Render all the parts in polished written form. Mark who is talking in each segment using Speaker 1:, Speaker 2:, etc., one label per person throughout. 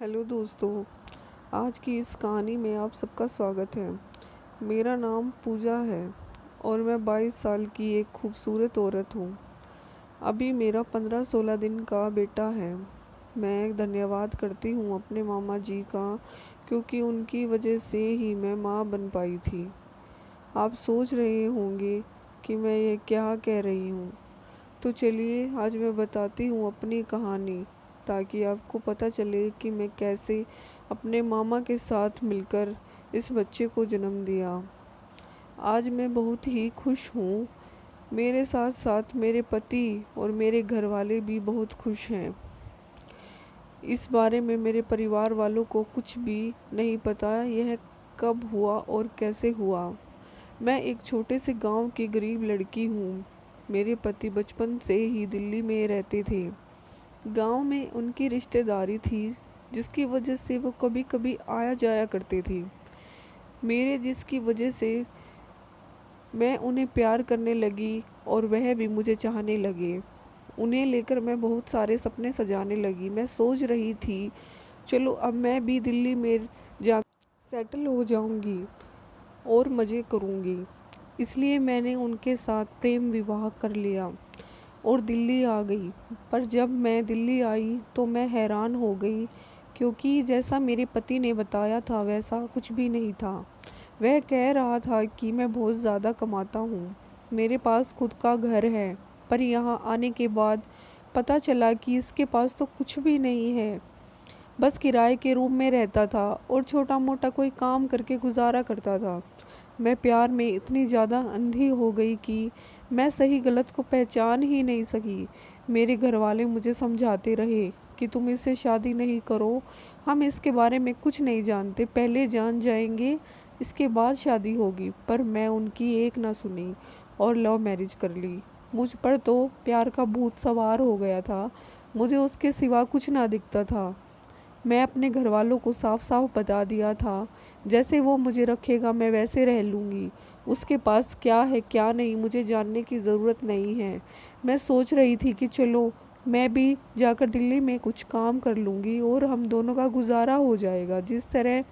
Speaker 1: Hello दोस्तों, आज की इस कहानी में आप सबका स्वागत है। मेरा नाम पूजा है और मैं 22 साल की एक खूबसूरत औरत हूँ। अभी मेरा 15-16 दिन का बेटा है। मैं धन्यवाद करती हूँ अपने मामा जी का, क्योंकि उनकी वजह से ही मैं माँ बन पाई थी। आप सोच रहे होंगे कि मैं ये क्या कह रही हूँ, तो चलिए आज मैं बताती हूँ अपनी कहानी, ताकि आपको पता चले कि मैं कैसे अपने मामा के साथ मिलकर इस बच्चे को जन्म दिया। आज मैं बहुत ही खुश हूँ। मेरे साथ साथ मेरे पति और मेरे घर वाले भी बहुत खुश हैं। इस बारे में मेरे परिवार वालों को कुछ भी नहीं पता यह कब हुआ और कैसे हुआ। मैं एक छोटे से गांव की गरीब लड़की हूँ। मेरे पति बचपन से ही दिल्ली में रहते थे। गांव में उनकी रिश्तेदारी थी, जिसकी वजह से वो कभी कभी आया जाया करते थे। मेरे जिसकी वजह से मैं उन्हें प्यार करने लगी और वह भी मुझे चाहने लगे। उन्हें लेकर मैं बहुत सारे सपने सजाने लगी। मैं सोच रही थी, चलो अब मैं भी दिल्ली में जा सेटल हो जाऊंगी और मज़े करूंगी। इसलिए मैंने उनके साथ प्रेम विवाह कर लिया और दिल्ली आ गई। पर जब मैं दिल्ली आई तो मैं हैरान हो गई, क्योंकि जैसा मेरे पति ने बताया था वैसा कुछ भी नहीं था। वह कह रहा था कि मैं बहुत ज़्यादा कमाता हूँ, मेरे पास खुद का घर है। पर यहाँ आने के बाद पता चला कि इसके पास तो कुछ भी नहीं है। बस किराए के रूम में रहता था और छोटा मोटा कोई काम करके गुजारा करता था। मैं प्यार में इतनी ज़्यादा अंधी हो गई कि मैं सही गलत को पहचान ही नहीं सकी। मेरे घर वाले मुझे समझाते रहे कि तुम इससे शादी नहीं करो, हम इसके बारे में कुछ नहीं जानते, पहले जान जाएंगे इसके बाद शादी होगी। पर मैं उनकी एक ना सुनी और लव मैरिज कर ली। मुझ पर तो प्यार का भूत सवार हो गया था। मुझे उसके सिवा कुछ ना दिखता था। मैं अपने घर वालों को साफ साफ बता दिया था, जैसे वो मुझे रखेगा मैं वैसे रह लूँगी। उसके पास क्या है क्या नहीं मुझे जानने की ज़रूरत नहीं है। मैं सोच रही थी कि चलो मैं भी जाकर दिल्ली में कुछ काम कर लूँगी और हम दोनों का गुजारा हो जाएगा, जिस तरह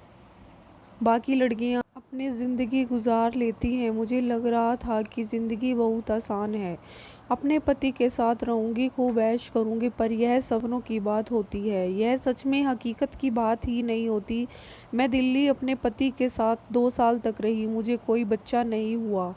Speaker 1: बाकी लड़कियां अपनी ज़िंदगी गुजार लेती हैं। मुझे लग रहा था कि ज़िंदगी बहुत आसान है, अपने पति के साथ रहूंगी, खूब ऐश करूंगी। पर यह सपनों की बात होती है, यह सच में हकीकत की बात ही नहीं होती। मैं दिल्ली अपने पति के साथ 2 साल तक रही, मुझे कोई बच्चा नहीं हुआ।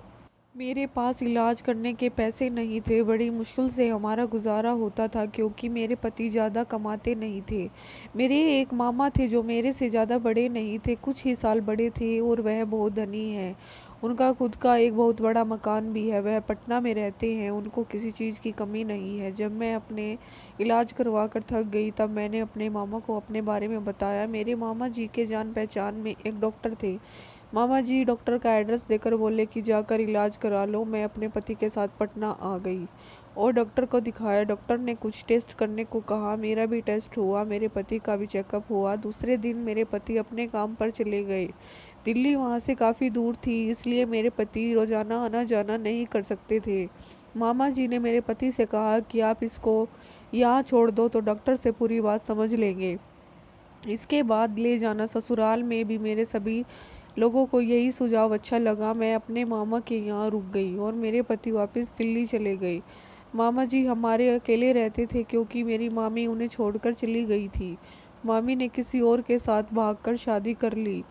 Speaker 1: मेरे पास इलाज करने के पैसे नहीं थे। बड़ी मुश्किल से हमारा गुजारा होता था, क्योंकि मेरे पति ज़्यादा कमाते नहीं थे। मेरे एक मामा थे जो मेरे से ज़्यादा बड़े नहीं थे, कुछ ही साल बड़े थे, और वह बहुत धनी है। उनका खुद का एक बहुत बड़ा मकान भी है। वह पटना में रहते हैं, उनको किसी चीज़ की कमी नहीं है। जब मैं अपने इलाज करवा कर थक गई, तब मैंने अपने मामा को अपने बारे में बताया। मेरे मामा जी के जान पहचान में एक डॉक्टर थे। मामा जी डॉक्टर का एड्रेस देकर बोले कि जाकर इलाज करा लो। मैं अपने पति के साथ पटना आ गई और डॉक्टर को दिखाया। डॉक्टर ने कुछ टेस्ट करने को कहा। मेरा भी टेस्ट हुआ, मेरे पति का भी चेकअप हुआ। दूसरे दिन मेरे पति अपने काम पर चले गए। दिल्ली वहाँ से काफ़ी दूर थी, इसलिए मेरे पति रोज़ाना आना जाना नहीं कर सकते थे। मामा जी ने मेरे पति से कहा कि आप इसको यहाँ छोड़ दो, तो डॉक्टर से पूरी बात समझ लेंगे। इसके बाद ले जाना। ससुराल में भी मेरे सभी लोगों को यही सुझाव अच्छा लगा। मैं अपने मामा के यहाँ रुक गई और मेरे पति वापस दिल्ली चले गए। मामा जी हमारे अकेले रहते थे, क्योंकि मेरी मामी उन्हें छोड़कर चली गई थी। मामी ने किसी और के साथ भागकर शादी कर ली,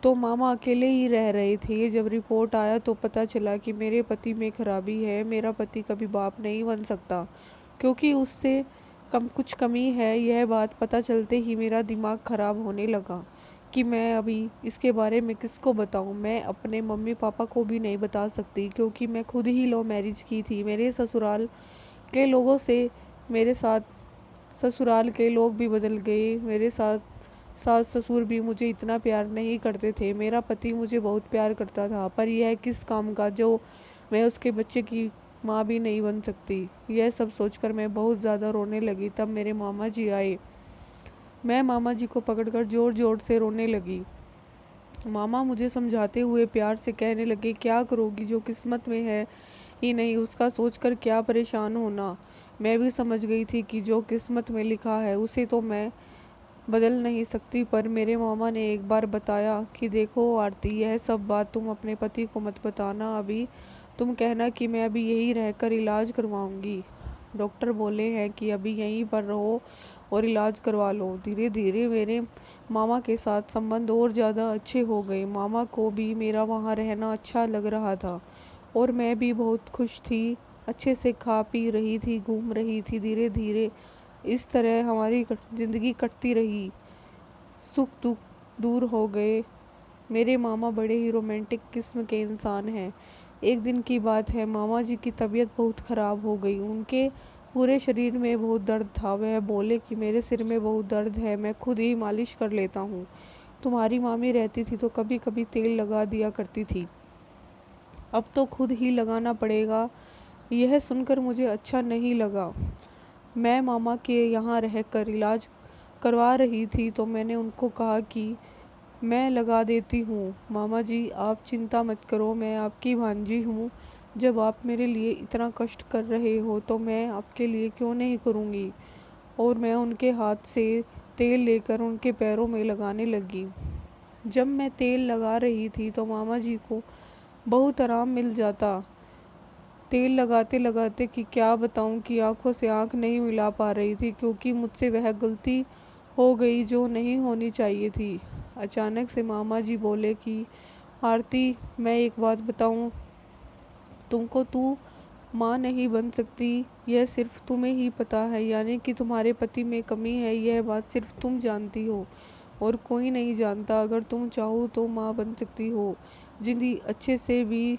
Speaker 1: तो मामा अकेले ही रह रहे थे। जब रिपोर्ट आया तो पता चला कि मेरे पति में खराबी है। मेरा पति कभी बाप नहीं बन सकता, क्योंकि उससे कुछ कमी है। यह बात पता चलते ही मेरा दिमाग खराब होने लगा कि मैं अभी इसके बारे में किसको बताऊं। मैं अपने मम्मी पापा को भी नहीं बता सकती, क्योंकि मैं खुद ही लव मैरिज की थी। मेरे ससुराल के लोगों से मेरे साथ ससुराल के लोग भी बदल गए। मेरे साथ सास ससुर भी मुझे इतना प्यार नहीं करते थे। मेरा पति मुझे बहुत प्यार करता था, पर यह किस काम का जो मैं उसके बच्चे की माँ भी नहीं बन सकती। यह सब सोचकर मैं बहुत ज़्यादा रोने लगी। तब मेरे मामा जी आए। मैं मामा जी को पकड़कर ज़ोर ज़ोर से रोने लगी। मामा मुझे समझाते हुए प्यार से कहने लगे, क्या करोगी, जो किस्मत में है ही नहीं उसका सोचकर क्या परेशान होना। मैं भी समझ गई थी कि जो किस्मत में लिखा है उसे तो मैं बदल नहीं सकती, पर मेरे मामा ने एक बार बताया कि देखो आरती, यह सब बात तुम अपने पति को मत बताना, अभी तुम कहना कि मैं अभी यहीं रहकर इलाज करवाऊंगी। डॉक्टर बोले हैं कि अभी यहीं पर रहो और इलाज करवा लो। धीरे धीरे मेरे मामा के साथ संबंध और ज़्यादा अच्छे हो गए। मामा को भी मेरा वहाँ रहना अच्छा लग रहा था और मैं भी बहुत खुश थी। अच्छे से खा पी रही थी, घूम रही थी। धीरे धीरे इस तरह हमारी ज़िंदगी कटती रही। सुख दुख दूर हो गए। मेरे मामा बड़े ही रोमांटिक किस्म के इंसान हैं। एक दिन की बात है, मामा जी की तबीयत बहुत ख़राब हो गई। उनके पूरे शरीर में बहुत दर्द था। वह बोले कि मेरे सिर में बहुत दर्द है, मैं खुद ही मालिश कर लेता हूँ। तुम्हारी मामी रहती थी तो कभी कभी तेल लगा दिया करती थी, अब तो खुद ही लगाना पड़ेगा। यह सुनकर मुझे अच्छा नहीं लगा। मैं मामा के यहाँ रहकर इलाज करवा रही थी तो मैंने उनको कहा कि मैं लगा देती हूँ। मामा जी आप चिंता मत करो, मैं आपकी भांजी हूँ। जब आप मेरे लिए इतना कष्ट कर रहे हो तो मैं आपके लिए क्यों नहीं करूँगी। और मैं उनके हाथ से तेल लेकर उनके पैरों में लगाने लगी। जब मैं तेल लगा रही थी तो मामा जी को बहुत आराम मिल जाता। तेल लगाते लगाते कि क्या बताऊं कि आंखों से आंख नहीं मिला पा रही थी, क्योंकि मुझसे वह गलती हो गई जो नहीं होनी चाहिए थी। अचानक से मामा जी बोले कि आरती, मैं एक बात बताऊं तुमको, तू माँ नहीं बन सकती, यह सिर्फ तुम्हें ही पता है। यानी कि तुम्हारे पति में कमी है, यह बात सिर्फ तुम जानती हो और कोई नहीं जानता। अगर तुम चाहो तो माँ बन सकती हो, जिंदगी अच्छे से भी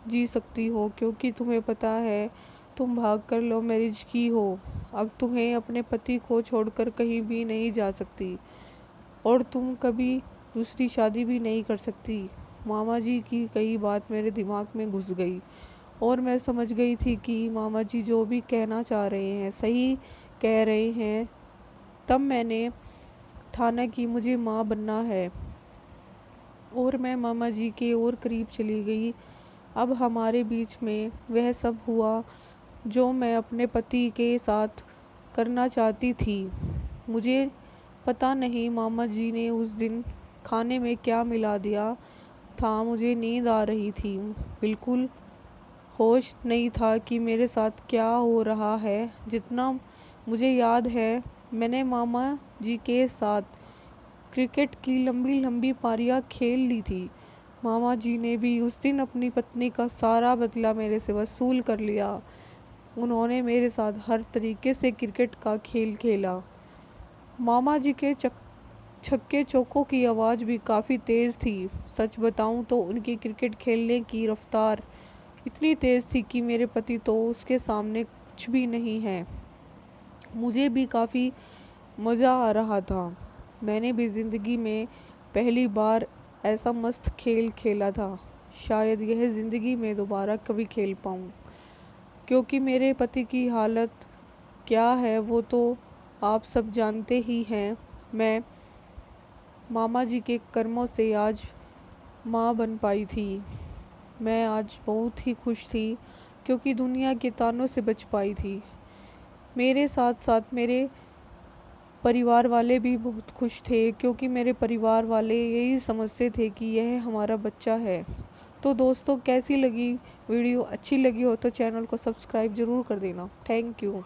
Speaker 1: जी सकती हो, क्योंकि तुम्हें पता है तुम भाग कर लव मैरिज की हो। अब तुम्हें अपने पति को छोड़कर कहीं भी नहीं जा सकती और तुम कभी दूसरी शादी भी नहीं कर सकती। मामा जी की कई बात मेरे दिमाग में घुस गई और मैं समझ गई थी कि मामा जी जो भी कहना चाह रहे हैं सही कह रहे हैं। तब मैंने ठाना कि मुझे माँ बनना है और मैं मामा जी के और करीब चली गई। अब हमारे बीच में वह सब हुआ जो मैं अपने पति के साथ करना चाहती थी। मुझे पता नहीं मामा जी ने उस दिन खाने में क्या मिला दिया था। मुझे नींद आ रही थी, बिल्कुल होश नहीं था कि मेरे साथ क्या हो रहा है। जितना मुझे याद है, मैंने मामा जी के साथ क्रिकेट की लंबी लंबी पारियां खेल ली थी। मामा जी ने भी उस दिन अपनी पत्नी का सारा बदला मेरे से वसूल कर लिया। उन्होंने मेरे साथ हर तरीके से क्रिकेट का खेल खेला। मामा जी के छक्के चौकों की आवाज़ भी काफ़ी तेज़ थी। सच बताऊं तो उनकी क्रिकेट खेलने की रफ्तार इतनी तेज़ थी कि मेरे पति तो उसके सामने कुछ भी नहीं है। मुझे भी काफ़ी मज़ा आ रहा था। मैंने भी ज़िंदगी में पहली बार ऐसा मस्त खेल खेला था। शायद यह ज़िंदगी में दोबारा कभी खेल पाऊँ, क्योंकि मेरे पति की हालत क्या है वो तो आप सब जानते ही हैं। मैं मामा जी के कर्मों से आज माँ बन पाई थी। मैं आज बहुत ही खुश थी क्योंकि दुनिया के तानों से बच पाई थी। मेरे साथ साथ मेरे परिवार वाले भी बहुत खुश थे, क्योंकि मेरे परिवार वाले यही समझते थे कि यह हमारा बच्चा है। तो दोस्तों, कैसी लगी वीडियो? अच्छी लगी हो तो चैनल को सब्सक्राइब ज़रूर कर देना। Thank you.